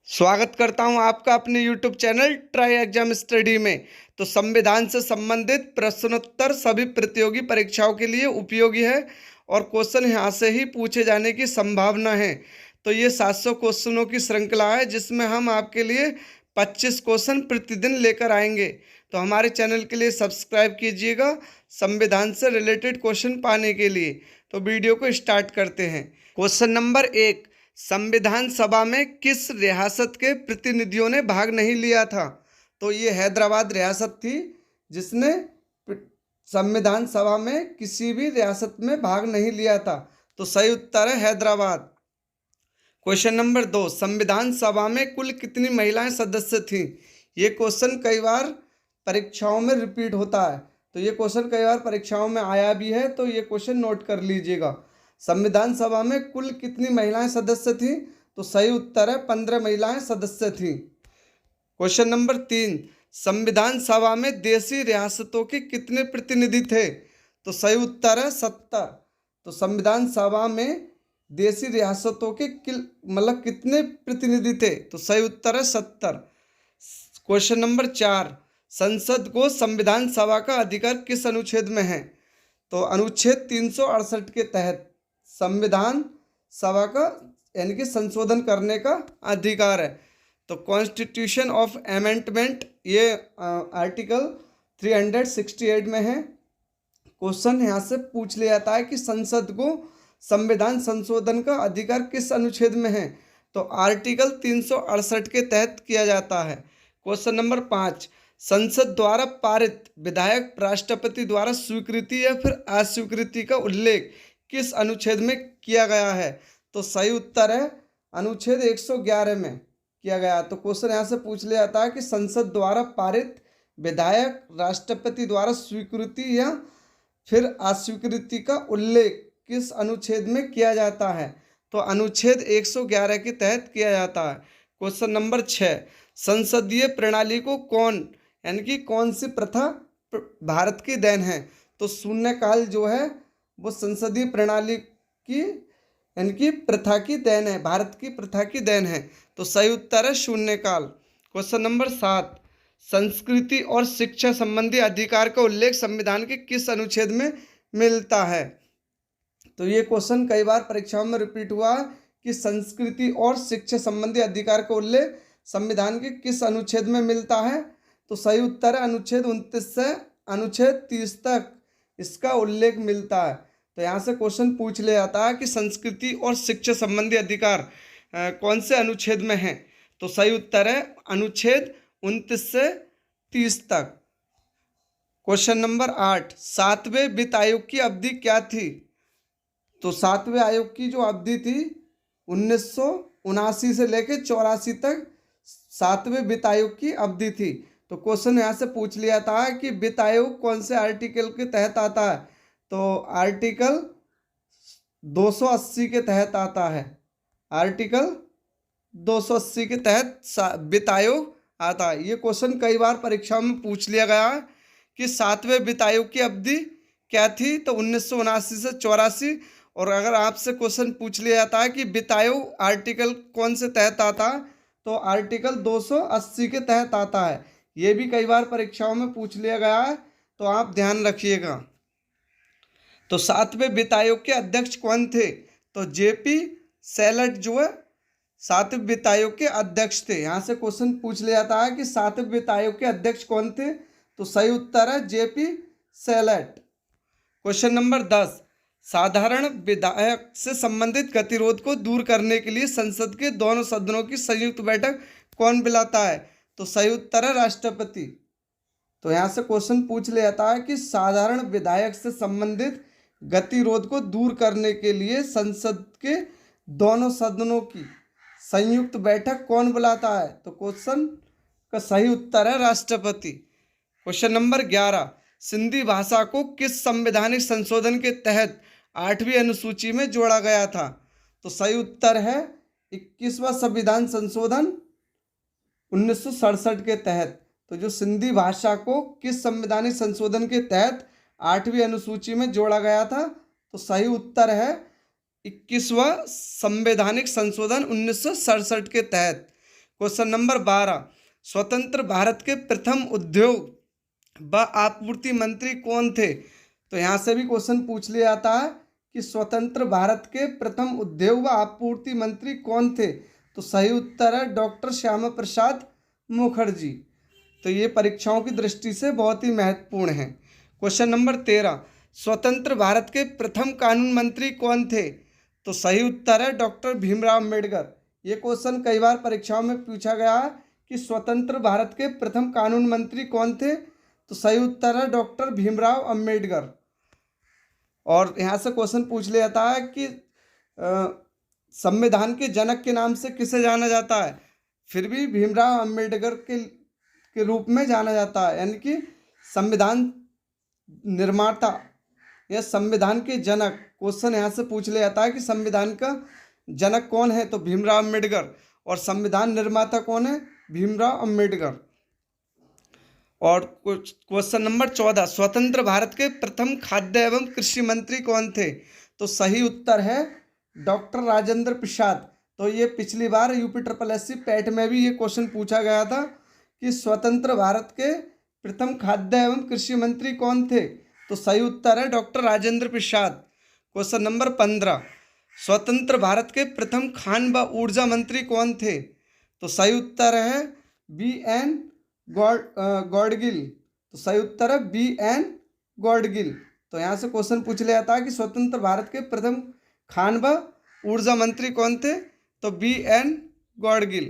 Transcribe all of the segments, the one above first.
स्वागत करता हूं आपका अपने YouTube channel try exam study में। तो संविधान से संबंधित प्रश्नोत्तर सभी प्रतियोगी परीक्षाओं के लिए उपयोगी है और क्वेश्चन यहाँ से ही पूछे जाने की संभावना है। तो ये 700 क्वेश्चनों की श्रृंखला है जिसमें हम आपके लिए 25 क्वेश्चन प्रतिदिन लेकर आएंगे। तो हमारे चैनल के लिए सब्सक्राइब कीजिएगा संविधान से रिलेटेड क्वेश्चन पाने के लिए। तो वीडियो को स्टार्ट करते हैं। क्वेश्चन नंबर 1, संविधान सभा में किस रियासत के प्रतिनिधियों ने भाग नहीं लिया था? तो ये हैदराबाद रियासत थी जिसने संविधान सभा में किसी भी रियासत में भाग नहीं लिया था। तो सही उत्तर है हैदराबाद। क्वेश्चन नंबर 2, संविधान सभा में कुल कितनी महिलाएं सदस्य थीं? ये क्वेश्चन कई बार परीक्षाओं में रिपीट होता है, तो ये क्वेश्चन कई बार परीक्षाओं में आया भी है, तो ये क्वेश्चन नोट कर लीजिएगा। संविधान सभा में कुल कितनी महिलाएं सदस्य थीं? तो सही उत्तर है 15 महिलाएं सदस्य थीं। क्वेश्चन नंबर 3, संविधान सभा में देशी रियासतों के कितने प्रतिनिधि थे? तो सही उत्तर है 70। तो संविधान सभा में देशी रियासतों के कितने प्रतिनिधि थे? तो सही उत्तर है 70। क्वेश्चन नंबर 4, संसद को संविधान सभा का अधिकार किस अनुच्छेद में है? तो अनुच्छेद 368 के तहत संविधान सभा का यानी कि संशोधन करने का अधिकार है। तो कॉन्स्टिट्यूशन ऑफ अमेंडमेंट ये आर्टिकल 368 में है। क्वेश्चन यहाँ से पूछ लिया जाता है कि संसद को संविधान संशोधन का अधिकार किस अनुच्छेद में है? तो आर्टिकल 368 के तहत किया जाता है। क्वेश्चन नंबर 5, संसद द्वारा पारित विधेयक राष्ट्रपति द्वारा स्वीकृति या फिर अस्वीकृति का उल्लेख किस अनुच्छेद में किया गया है? तो सही उत्तर है अनुच्छेद 111 में किया गया। तो क्वेश्चन यहाँ से पूछ लिया जाता है कि संसद द्वारा पारित विधेयक राष्ट्रपति द्वारा स्वीकृति या फिर अस्वीकृति का उल्लेख किस अनुच्छेद में किया जाता है? तो अनुच्छेद 111 के तहत किया जाता है। क्वेश्चन नंबर 6, संसदीय प्रणाली को कौन यानी कि कौन सी प्रथा भारत की देन है? तो शून्यकाल जो है वो संसदीय प्रणाली की यानी कि प्रथा की देन है, भारत की प्रथा की देन है। तो सही उत्तर है शून्यकाल। क्वेश्चन नंबर 7, संस्कृति और शिक्षा संबंधी अधिकार का उल्लेख संविधान के किस अनुच्छेद में मिलता है? तो ये क्वेश्चन कई बार परीक्षाओं में रिपीट हुआ है कि संस्कृति और शिक्षा संबंधी अधिकार का उल्लेख संविधान के किस अनुच्छेद में मिलता है? तो सही उत्तर है अनुच्छेद 29 से अनुच्छेद 30 तक इसका उल्लेख मिलता है। तो यहाँ से क्वेश्चन पूछ लिया जाता है कि संस्कृति और शिक्षा संबंधी अधिकार कौन से अनुच्छेद में है? तो सही उत्तर है अनुच्छेद 29 से 30 तक। क्वेश्चन नंबर 8, 7वें वित्त आयोग की अवधि क्या थी? तो 7वें आयोग की जो अवधि थी 1979 से लेकर 84 तक 7वें वित्त आयोग की अवधि थी। तो क्वेश्चन यहाँ से पूछ लिया था कि वित्त आयोग कौन से आर्टिकल के तहत आता है? तो आर्टिकल 280 के तहत आता है। आर्टिकल 280 के तहत वित्त आयोग आता है। ये क्वेश्चन कई बार परीक्षाओं में पूछ लिया गया है कि 7वें वित्त आयोग की अवधि क्या थी? तो 1979 से 84। और अगर आपसे क्वेश्चन पूछ लिया जाता है कि वित्त आयोग आर्टिकल कौन से तहत आता है? तो आर्टिकल 280 के तहत आता है। ये भी कई बार परीक्षाओं में पूछ लिया गया है, तो आप ध्यान रखिएगा। तो 7वें वित्त आयोग के अध्यक्ष कौन थे? तो जेपी सेलट जो है 7वें वित्त आयोग के अध्यक्ष थे। यहाँ से क्वेश्चन पूछ लिया जाता है कि 7वें वित्त आयोग के अध्यक्ष कौन थे? तो सही उत्तर है जेपी सेलट। क्वेश्चन नंबर 10, साधारण विधेयक से संबंधित गतिरोध को दूर करने के लिए संसद के दोनों सदनों की संयुक्त बैठक कौन बुलाता है? तो सही उत्तर है राष्ट्रपति। तो यहाँ से क्वेश्चन पूछ लिया जाता है कि साधारण विधेयक से संबंधित गतिरोध को दूर करने के लिए संसद के दोनों सदनों की संयुक्त बैठक कौन बुलाता है? तो क्वेश्चन का सही उत्तर है राष्ट्रपति। क्वेश्चन नंबर 11, सिंधी भाषा को किस संवैधानिक संशोधन के तहत 8वीं अनुसूची में जोड़ा गया था? तो सही उत्तर है 21वां संविधान संशोधन 1967 के तहत। तो जो सिंधी भाषा को किस संवैधानिक संशोधन के तहत 8वीं अनुसूची में जोड़ा गया था? तो सही उत्तर है 21वां संवैधानिक संशोधन 1967 के तहत। क्वेश्चन नंबर 12, स्वतंत्र भारत के प्रथम उद्योग व आपूर्ति मंत्री कौन थे? तो यहाँ से भी क्वेश्चन पूछ लिया जाता है कि स्वतंत्र भारत के प्रथम उद्योग व आपूर्ति मंत्री कौन थे? तो सही उत्तर है डॉक्टर श्यामा प्रसाद मुखर्जी। तो ये परीक्षाओं की दृष्टि से बहुत ही महत्वपूर्ण है। क्वेश्चन नंबर 13, स्वतंत्र भारत के प्रथम कानून मंत्री कौन थे? तो सही उत्तर है डॉक्टर भीमराव अम्बेडकर। ये क्वेश्चन कई बार परीक्षाओं में पूछा गया है कि स्वतंत्र भारत के प्रथम कानून मंत्री कौन थे? तो सही उत्तर है डॉक्टर भीमराव अम्बेडकर। और यहाँ से क्वेश्चन पूछ लिया जाता है कि संविधान के जनक के नाम से किसे जाना जाता है? फिर भी भीमराव अम्बेडकर के रूप में जाना जाता है, यानी कि संविधान निर्माता या संविधान के जनक। क्वेश्चन यहाँ से पूछ लिया जाता है कि संविधान का जनक कौन है? तो भीमराव अम्बेडकर। और संविधान निर्माता कौन है? भीमराव अम्बेडकर। और क्वेश्चन नंबर 14, स्वतंत्र भारत के प्रथम खाद्य एवं कृषि मंत्री कौन थे? तो सही उत्तर है डॉक्टर राजेंद्र प्रसाद। तो ये पिछली बार UPSSC पैट में भी ये क्वेश्चन पूछा गया था कि स्वतंत्र भारत के प्रथम खाद्य एवं कृषि मंत्री कौन थे? तो सही उत्तर है doctor Rajendra Prasad. Question number 15, स्वतंत्र भारत के प्रथम खान व ऊर्जा मंत्री कौन थे? तो सही उत्तर है BN गॉडगिल। तो सही उत्तर है BN गॉडगिल। तो यहाँ से क्वेश्चन पूछ लिया जाता है कि स्वतंत्र भारत के प्रथम खान व ऊर्जा मंत्री कौन थे? तो BN गॉडगिल।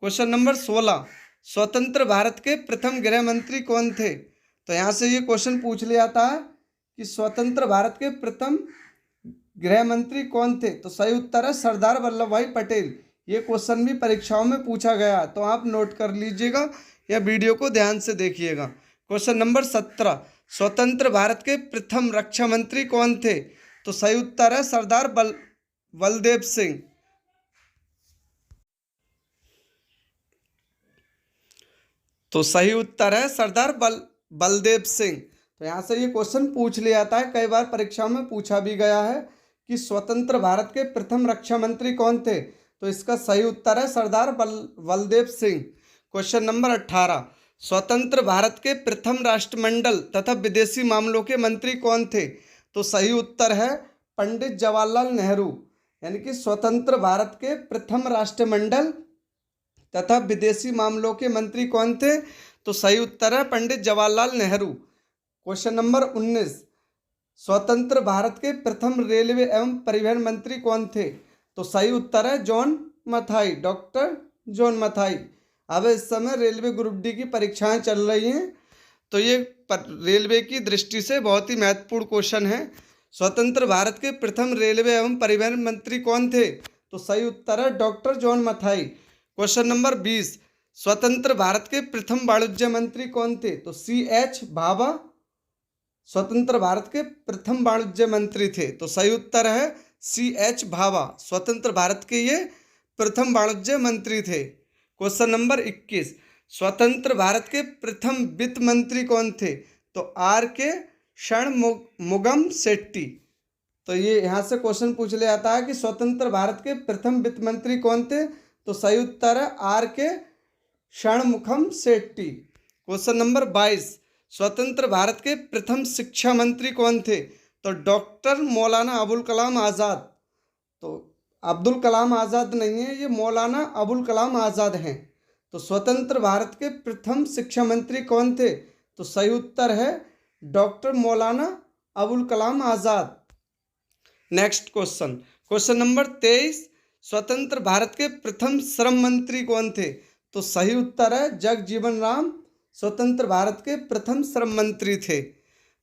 क्वेश्चन नंबर 16, स्वतंत्र भारत के प्रथम गृह मंत्री कौन थे? तो यहाँ से ये क्वेश्चन पूछ लिया जाता है कि स्वतंत्र भारत के प्रथम गृह मंत्री कौन थे? तो सही उत्तर है सरदार वल्लभ भाई पटेल। ये क्वेश्चन भी परीक्षाओं में पूछा गया, तो आप नोट कर लीजिएगा या वीडियो को ध्यान से देखिएगा। क्वेश्चन नंबर 17, स्वतंत्र भारत के प्रथम रक्षा मंत्री कौन थे? तो सही उत्तर है सरदार बलदेव सिंह। तो सही उत्तर है सरदार बलदेव सिंह। तो यहाँ से ये क्वेश्चन पूछ लिया जाता है, कई बार परीक्षाओं में पूछा भी गया है कि स्वतंत्र भारत के प्रथम रक्षा मंत्री कौन थे? तो इसका सही उत्तर है सरदार बलदेव सिंह। क्वेश्चन नंबर 18, स्वतंत्र भारत के प्रथम राष्ट्रमंडल तथा विदेशी मामलों के मंत्री कौन थे? तो सही उत्तर है पंडित जवाहरलाल नेहरू। यानी कि स्वतंत्र भारत के प्रथम राष्ट्रमंडल तथा विदेशी मामलों के मंत्री कौन थे? तो सही उत्तर है पंडित जवाहरलाल नेहरू। क्वेश्चन नंबर 19, स्वतंत्र भारत के प्रथम रेलवे एवं परिवहन मंत्री कौन थे? तो सही उत्तर है John Mathai, doctor John Mathai. अब इस समय रेलवे ग्रुप डी की परीक्षाएं चल रही हैं, तो ये रेलवे की दृष्टि से बहुत ही महत्वपूर्ण क्वेश्चन है। स्वतंत्र भारत के प्रथम रेलवे एवं परिवहन मंत्री कौन थे? तो सही उत्तर है doctor John Mathai. Question number 20, स्वतंत्र भारत के प्रथम वाणिज्य मंत्री कौन थे? तो CH भाभा स्वतंत्र भारत के प्रथम वाणिज्य मंत्री थे। तो सही उत्तर है CH भाभा, स्वतंत्र भारत के ये प्रथम वाणिज्य मंत्री थे। क्वेश्चन नंबर 21, स्वतंत्र भारत के प्रथम वित्त मंत्री कौन थे? तो RK षणमुगम शेट्टी। तो ये यहाँ से क्वेश्चन पूछ लिया जाता है कि स्वतंत्र भारत के प्रथम वित्त मंत्री कौन थे? तो सही उत्तर है RK Shanmukham Shetty. Question number 22, स्वतंत्र भारत के प्रथम शिक्षा मंत्री कौन थे? तो डॉक्टर मौलाना अबुल कलाम आज़ाद। तो अब्दुल कलाम आज़ाद नहीं है, ये मौलाना अबुल कलाम आज़ाद हैं। तो स्वतंत्र भारत के प्रथम शिक्षा मंत्री कौन थे? तो सही उत्तर है doctor Maulana Abul Kalam Azad. Next question, question number 23, स्वतंत्र भारत के प्रथम श्रम मंत्री कौन थे? तो सही उत्तर है जगजीवन राम, स्वतंत्र भारत के प्रथम श्रम मंत्री थे।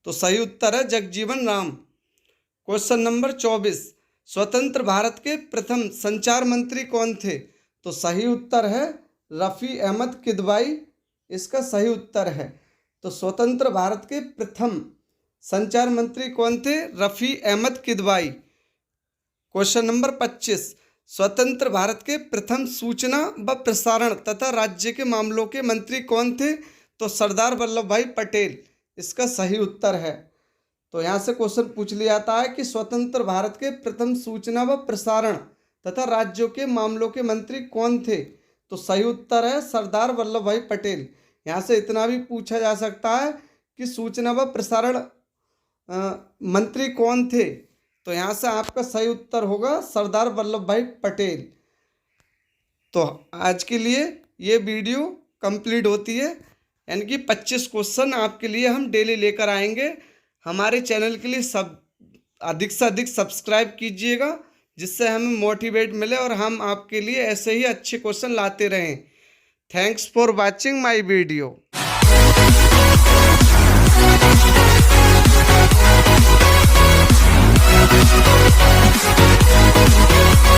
तो सही उत्तर है जगजीवन राम। क्वेश्चन नंबर 24, स्वतंत्र भारत के प्रथम संचार मंत्री कौन थे? तो सही उत्तर है रफ़ी अहमद किदवाई, इसका सही उत्तर है। तो स्वतंत्र भारत के प्रथम संचार मंत्री कौन थे? रफ़ी अहमद किदवाई। क्वेश्चन नंबर 25, स्वतंत्र भारत के प्रथम सूचना व प्रसारण तथा राज्य के मामलों के मंत्री कौन थे? तो सरदार वल्लभ भाई पटेल, इसका सही उत्तर है। तो यहाँ से क्वेश्चन पूछ लिया जाता है कि स्वतंत्र भारत के प्रथम सूचना व प्रसारण तथा राज्यों के मामलों के मंत्री कौन थे? तो सही उत्तर है सरदार वल्लभ भाई पटेल। यहाँ से इतना भी पूछा जा सकता है कि सूचना व प्रसारण मंत्री कौन थे, तो यहाँ से आपका सही उत्तर होगा सरदार वल्लभ भाई पटेल। तो आज के लिए ये वीडियो कंप्लीट होती है, यानी कि 25 क्वेश्चन आपके लिए हम डेली लेकर आएंगे। हमारे चैनल के लिए सब अधिक से अधिक सब्सक्राइब कीजिएगा, जिससे हमें मोटिवेट मिले और हम आपके लिए ऐसे ही अच्छे क्वेश्चन लाते रहें। Thanks for watching my video.